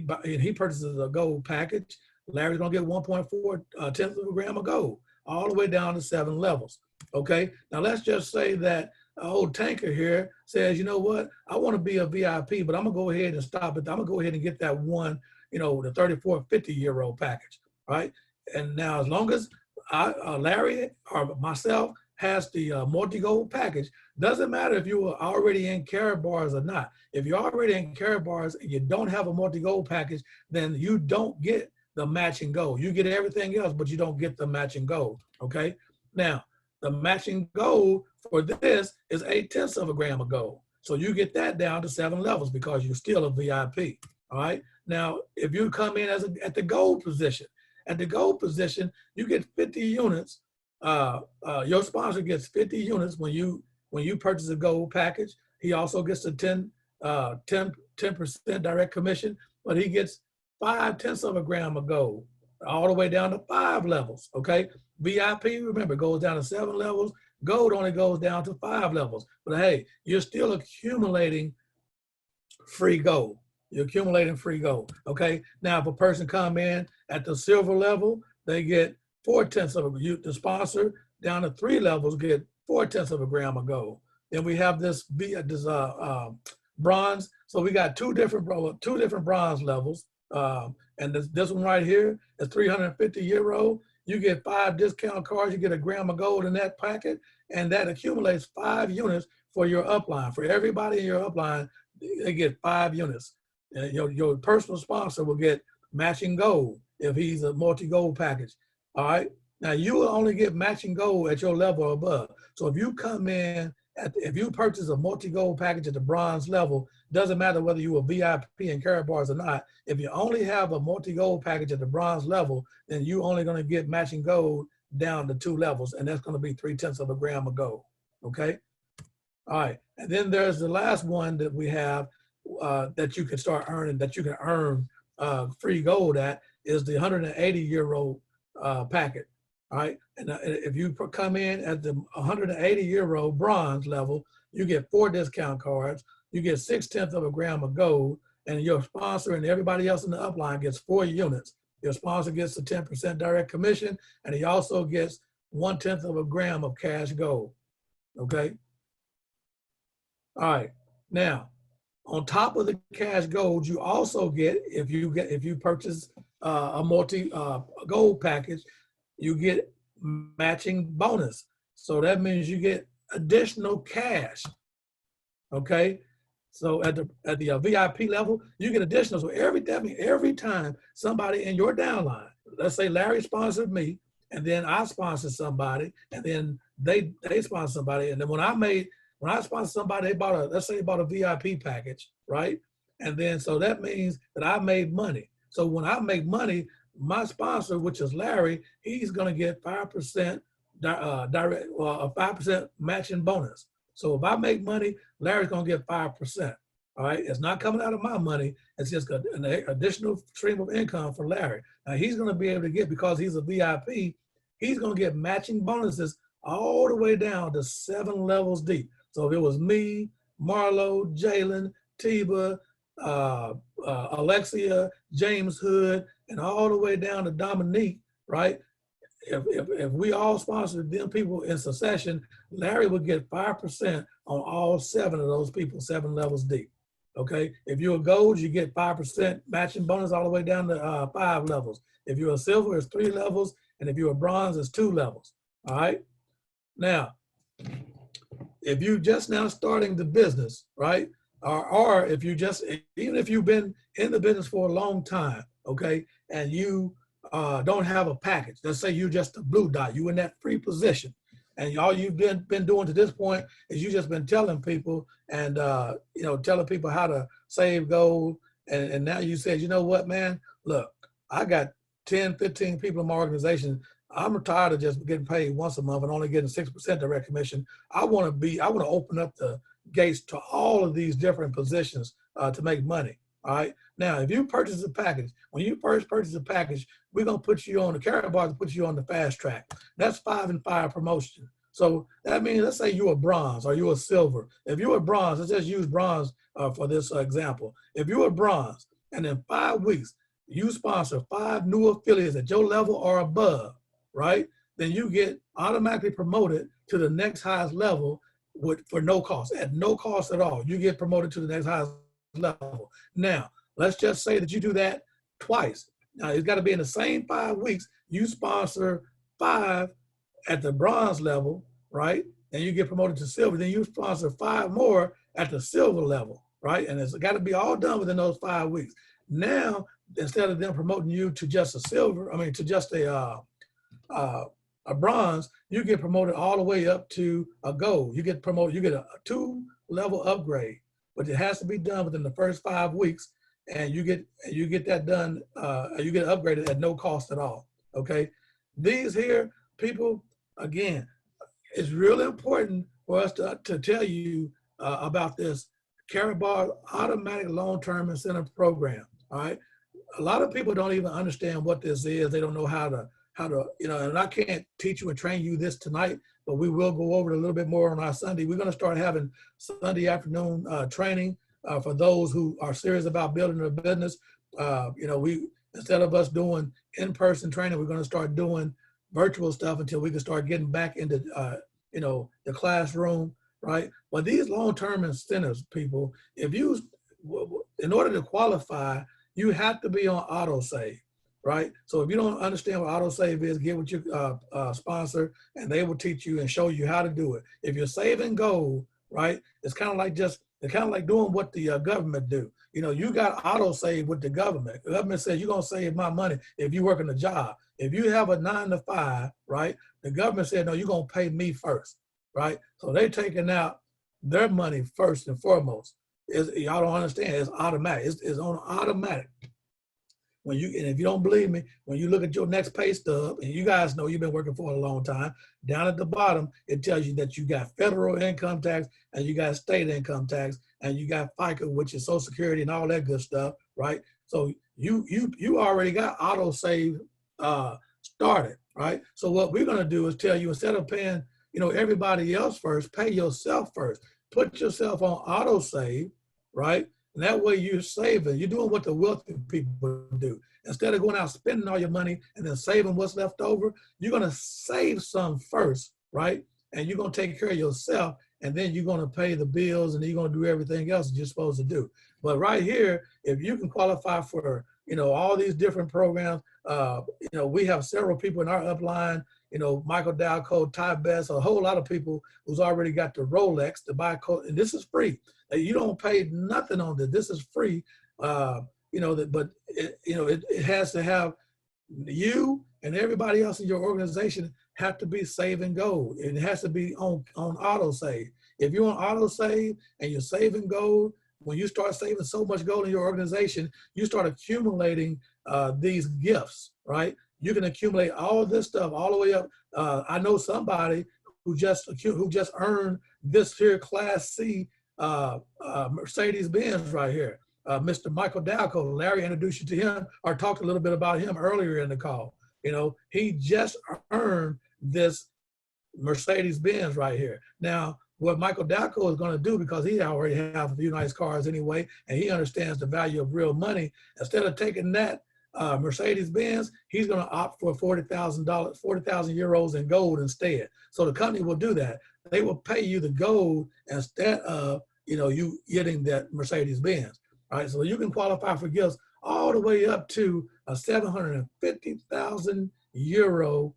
purchases a gold package, Larry's going to get 1.4 tenths of a gram of gold, all the way down to 7 levels. Okay. Now let's just say that old tanker here says, you know what, I want to be a VIP, but I'm gonna go ahead and stop it. I'm gonna go ahead and get that one, you know, the 3450 euro package, right? And now, as long as Larry or myself has the multi-gold package, doesn't matter if you are already in Karatbars or not. If you're already in Karatbars and you don't have a multi-gold package, then you don't get the matching gold. You get everything else, but you don't get the matching gold, okay? Now, the matching gold for this is 0.8 of a gram of gold. So you get that down to 7 levels because you're still a VIP, all right? Now, if you come in at the gold position, you get 50 units. Your sponsor gets 50 units when you purchase a gold package. He also gets a 10% direct commission, but he gets 0.5 of a gram of gold, all the way down to 5 levels, okay? VIP, remember, goes down to 7 levels. Gold only goes down to 5 levels. But hey, you're still accumulating free gold. You're accumulating free gold, okay? Now, if a person come in at the silver level, they get 0.4 of a, the sponsor down to 3 levels get 0.4 of a gram of gold. Then we have this bronze. So we got two different bronze levels. And this one right here is 350 euro. You get 5 discount cards, you get a gram of gold in that packet, and that accumulates 5 units for your upline. For everybody in your upline, they get 5 units. Your personal sponsor will get matching gold if he's a multi-gold package, all right? Now, you will only get matching gold at your level or above. So if you come in if you purchase a multi-gold package at the bronze level, doesn't matter whether you are VIP in Karatbars or not. If you only have a multi-gold package at the bronze level, then you only going to get matching gold down to 2 levels, and that's going to be 0.3 of a gram of gold. Okay. All right. And then there's the last one that we have that you can start earning, that you can earn free gold at, is the 180 euro packet. All right. And if you come in at the 180 euro bronze level, you get 4 discount cards. You get 0.6 of a gram of gold, and your sponsor and everybody else in the upline gets 4 units. Your sponsor gets a 10% direct commission, and he also gets 0.1 of a gram of cash gold. Okay. All right. Now, on top of the cash gold, you also get, if you purchase a multi gold package, you get matching bonus. So that means you get additional cash. Okay. So at the VIP level, you get additional. So every time somebody in your downline, let's say Larry sponsored me, and then I sponsored somebody, and then they sponsored somebody, and then when I sponsored somebody, let's say they bought a VIP package, right? And then so that means that I made money. So when I make money, my sponsor, which is Larry, he's going to get 5% direct, a 5% matching bonus. So if I make money, Larry's going to get 5%. All right, it's not coming out of my money. It's just an additional stream of income for Larry. Now he's going to be able to get, because he's a VIP, he's going to get matching bonuses all the way down to 7 levels deep. So if it was me, Marlo, Jalen, Tiba, Alexia, James Hood, and all the way down to Dominique, right? If we all sponsored them people in succession, Larry would get 5% on all 7 of those people, 7 levels deep. Okay. If you're a gold, you get 5% matching bonus all the way down to 5 levels. If you're a silver, it's 3 levels. And if you're a bronze, it's 2 levels. All right. Now, if you just now starting the business, right? Or if you just, even if you've been in the business for a long time, okay, and you don't have a package, let's say you just a blue dot, you in that free position, and all you've been doing to this point is you just been telling people and telling people how to save gold, and now you said, you know what, man, look, I got 10, 15 people in my organization. I'm tired of just getting paid once a month and only getting 6% direct commission. I want to open up the gates to all of these different positions to make money. All right. Now, if you purchase a package, when you first purchase a package, we're going to put you on the Karatbars to put you on the fast track. That's 5 and 5 promotion. So that means, let's say you're a bronze or you're a silver. If you're a bronze, let's just use bronze for this example. If you're a bronze and in 5 weeks, you sponsor 5 new affiliates at your level or above, right? Then you get automatically promoted to the next highest level for no cost, at no cost at all. You get promoted to the next highest level. Now, let's just say that you do that twice. Now, it's got to be in the same 5 weeks. You sponsor 5 at the bronze level, right? And you get promoted to silver. Then you sponsor 5 more at the silver level, right? And it's got to be all done within those 5 weeks. Now, instead of them promoting you to just to just a bronze, you get promoted all the way up to a gold. You get promoted, you get a 2-level upgrade, but it has to be done within the first 5 weeks, and you get that done. You get upgraded at no cost at all. Okay, these here people, again, it's really important for us to tell you about this Karatbars automatic long-term incentive program. All right, a lot of people don't even understand what this is. They don't know how to, and I can't teach you and train you this tonight, but we will go over it a little bit more on our Sunday. We're going to start having Sunday afternoon training for those who are serious about building their business. Instead of us doing in-person training, we're going to start doing virtual stuff until we can start getting back into, the classroom, right? But these long-term incentives, people, in order to qualify, you have to be on autosave. Right? So if you don't understand what autosave is, get with your sponsor and they will teach you and show you how to do it. If you're saving gold, right, it's kind of like doing what the government do. You got autosave with the government. The government says you're going to save my money if you work in a job. If you have a 9 to 5, right, the government said, no, you're going to pay me first, right? So they're taking out their money first and foremost. Y'all don't understand, it's automatic. It's on automatic. And if you don't believe me, when you look at your next pay stub, and you guys know you've been working for a long time, down at the bottom, it tells you that you got federal income tax and you got state income tax and you got FICA, which is Social Security and all that good stuff, right? So you already got auto save started, right? So what we're gonna do is tell you, instead of paying, everybody else first, pay yourself first. Put yourself on auto save, right? And that way you're saving. You're doing what the wealthy people do. Instead of going out spending all your money and then saving what's left over, you're going to save some first, right? And you're going to take care of yourself, and then you're going to pay the bills, and you're going to do everything else that you're supposed to do. But right here, if you can qualify for, all these different programs, we have several people in our upline, Michael Dalco, Ty Best, a whole lot of people who's already got the Rolex to buy, and this is free. You don't pay nothing on this. This is free, but it has to have you and everybody else in your organization have to be saving gold. It has to be on auto save. If you're on auto save and you're saving gold, when you start saving so much gold in your organization, you start accumulating these gifts, right? You can accumulate all of this stuff all the way up. I know somebody who just earned this here Class C Mercedes-Benz right here. Mr. Michael Dalco, Larry introduced you to him or talked a little bit about him earlier in the call. He just earned this Mercedes-Benz right here. Now, what Michael Dalco is going to do, because he already has a few nice cars anyway, and he understands the value of real money, instead of taking that Mercedes-Benz, he's going to opt for $40,000, 40,000 euros in gold instead. So the company will do that. They will pay you the gold instead of, you getting that Mercedes-Benz. All right, so you can qualify for gifts all the way up to a 750,000 euro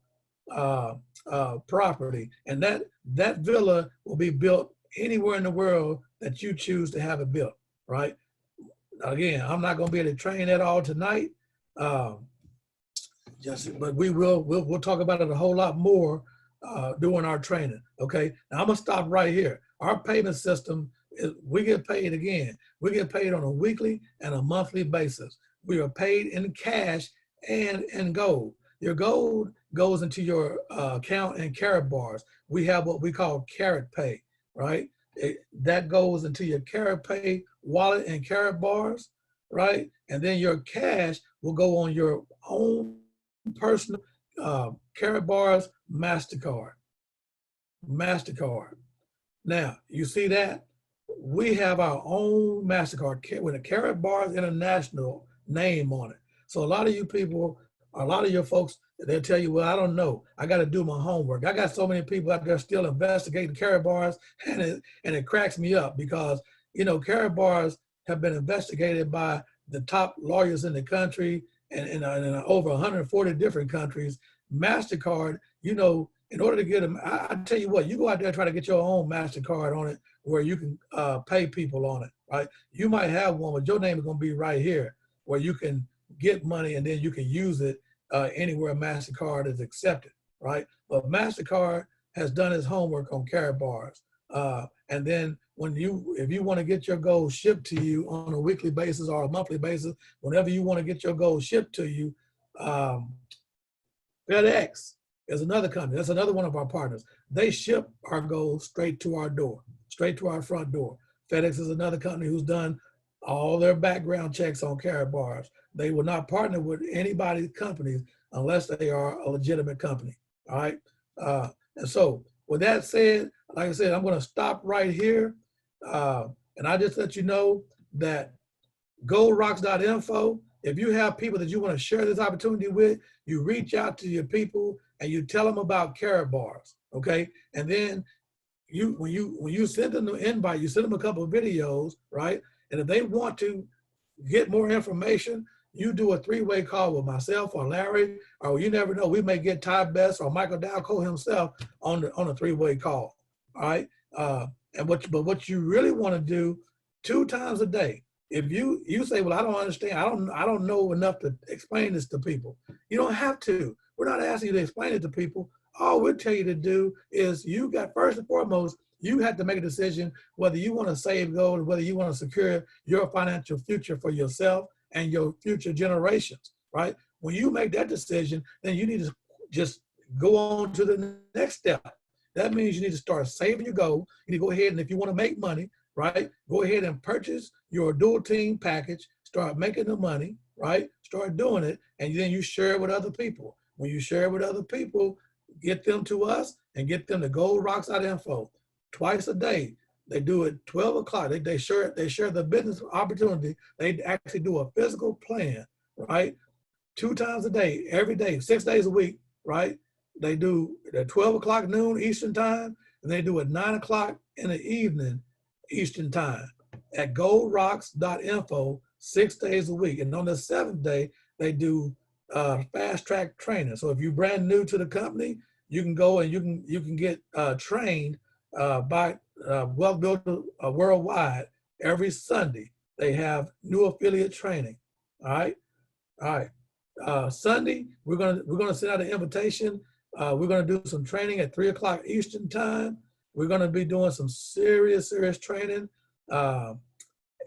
property, and that villa will be built anywhere in the world that you choose to have it built. Right? Again, I'm not going to be able to train that all tonight. But we'll talk about it a whole lot more during our training. Okay, now I'm gonna stop right here. Our payment system is, we get paid again. We get paid on a weekly and a monthly basis. We are paid in cash and in gold. Your gold goes into your account in Karatbars. We have what we call Karat Pay, right? That goes into your Karat Pay wallet in Karatbars, right? And then your cash will go on your own personal Karatbars MasterCard. Now, you see that? We have our own MasterCard with a Karatbars International name on it. So a lot of you people, a lot of your folks, they'll tell you, well, I don't know. I got to do my homework. I got so many people out there still investigating Karatbars, and it cracks me up because, Karatbars have been investigated by the top lawyers in the country and in over 140 different countries. MasterCard, in order to get them, I tell you what, you go out there and try to get your own MasterCard on it where you can pay people on it, right? You might have one, but your name is going to be right here where you can get money and then you can use it anywhere MasterCard is accepted, right? But MasterCard has done its homework on Karatbars. And then if you want to get your gold shipped to you on a weekly basis or a monthly basis, whenever you want to get your gold shipped to you, FedEx is another company. That's another one of our partners. They ship our gold straight to our door, straight to our front door. FedEx is another company who's done all their background checks on Karatbars. They will not partner with anybody's companies unless they are a legitimate company. All right. And so with that said, like I said, I'm going to stop right here. And I just let you know that goldrocks.info, if you have people that you want to share this opportunity with, you reach out to your people and you tell them about Karatbars, okay? And then when you send them the invite, you send them a couple of videos, right? And if they want to get more information, you do a three-way call with myself or Larry, or you never know, we may get Ty Best or Michael Dalco himself on a three-way call, all right? But what you really want to do 2 times a day, if you say, well, I don't understand, I don't know enough to explain this to people. You don't have to. We're not asking you to explain it to people. All we'll tell you to do is first and foremost, You have to make a decision whether you want to save gold, whether you want to secure your financial future for yourself and your future generations, right? When you make that decision, then you need to just go on to the next step. That means you need to start saving your gold. You need to go ahead and if you want to make money, right, go ahead and purchase your dual team package, start making the money, right? Start doing it, and then you share it with other people. When you share it with other people, get them to us and get them to goldrocks.info twice a day. They do it 12 o'clock. They share the business opportunity. They actually do a physical plan, right? 2 times a day, every day, 6 days a week, right? They do at 12 o'clock noon Eastern time, and they do at 9 o'clock in the evening Eastern time at goldrocks.info 6 days a week. And on the 7th day, they do fast track training. So if you're brand new to the company, you can go and you can get trained by Wealth Builder Worldwide every Sunday. They have new affiliate training. All right. Sunday, we're gonna send out an invitation. We're gonna do some training at 3 o'clock Eastern time. We're gonna be doing some serious training. All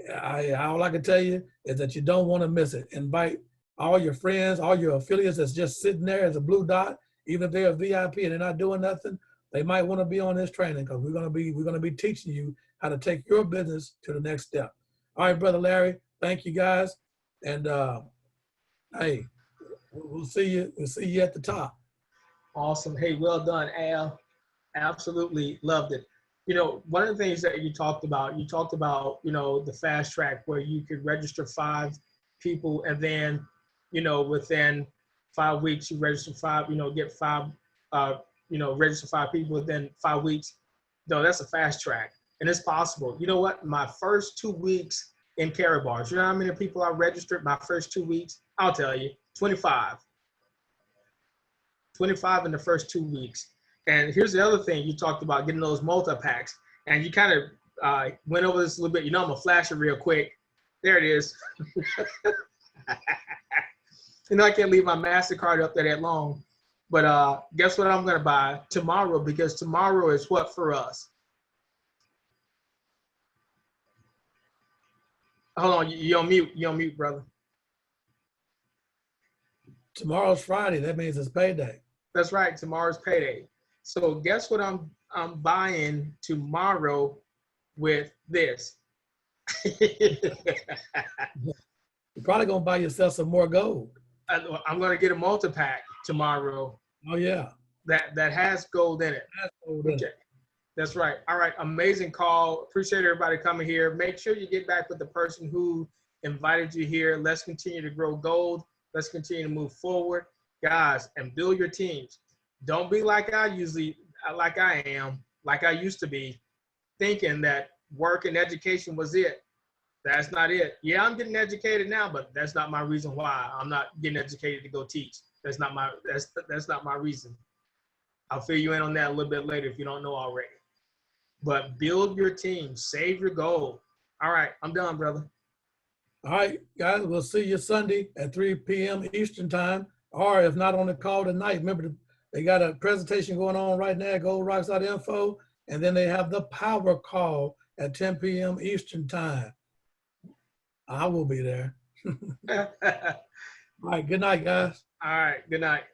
I can tell you is that you don't want to miss it. Invite all your friends, all your affiliates that's just sitting there as a blue dot, even if they're a VIP and they're not doing nothing, they might want to be on this training because we're gonna be teaching you how to take your business to the next step. All right, Brother Larry, thank you guys, and hey, we'll see you. We'll see you at the top. Awesome. Hey, well done, Al. Absolutely loved it. You know, one of the things that you talked about, you know, the fast track where you could register 5 people and then, you know, within 5 weeks, you register 5, you know, get 5, you know, register 5 people within 5 weeks. No, that's a fast track and it's possible. You know what? My first 2 weeks in Karatbars, you know how many people I registered my first 2 weeks? I'll tell you, 25. 25 in the first 2 weeks. And here's the other thing you talked about, getting those multi-packs. And you kind of went over this a little bit. You know, I'm going to flash it real quick. There it is. You know, I can't leave my MasterCard up there that long. But guess what I'm going to buy tomorrow? Because tomorrow is what for us? Hold on, you're on mute. You're on mute, brother. Tomorrow's Friday. That means it's payday. That's right. Tomorrow's payday. So guess what I'm buying tomorrow with this? You're probably gonna buy yourself some more gold. I'm gonna get a multi-pack tomorrow. Oh yeah. That has gold in it. Okay. That's right. All right. Amazing call. Appreciate everybody coming here. Make sure you get back with the person who invited you here. Let's continue to grow gold. Let's continue to move forward, guys, and build your teams. Don't be like I used to be, thinking that work and education was it. That's not it. Yeah, I'm getting educated now, but that's not my reason why. I'm not getting educated to go teach. That's not my reason. I'll fill you in on that a little bit later if you don't know already. But build your team, save your goal. All right, I'm done, brother. All right, guys, we'll see you Sunday at 3 p.m. Eastern time, or if not on the call tonight, remember they got a presentation going on right now at goldrocks.info, and then they have the power call at 10 p.m. Eastern time. I will be there. All right, good night, guys. All right, good night.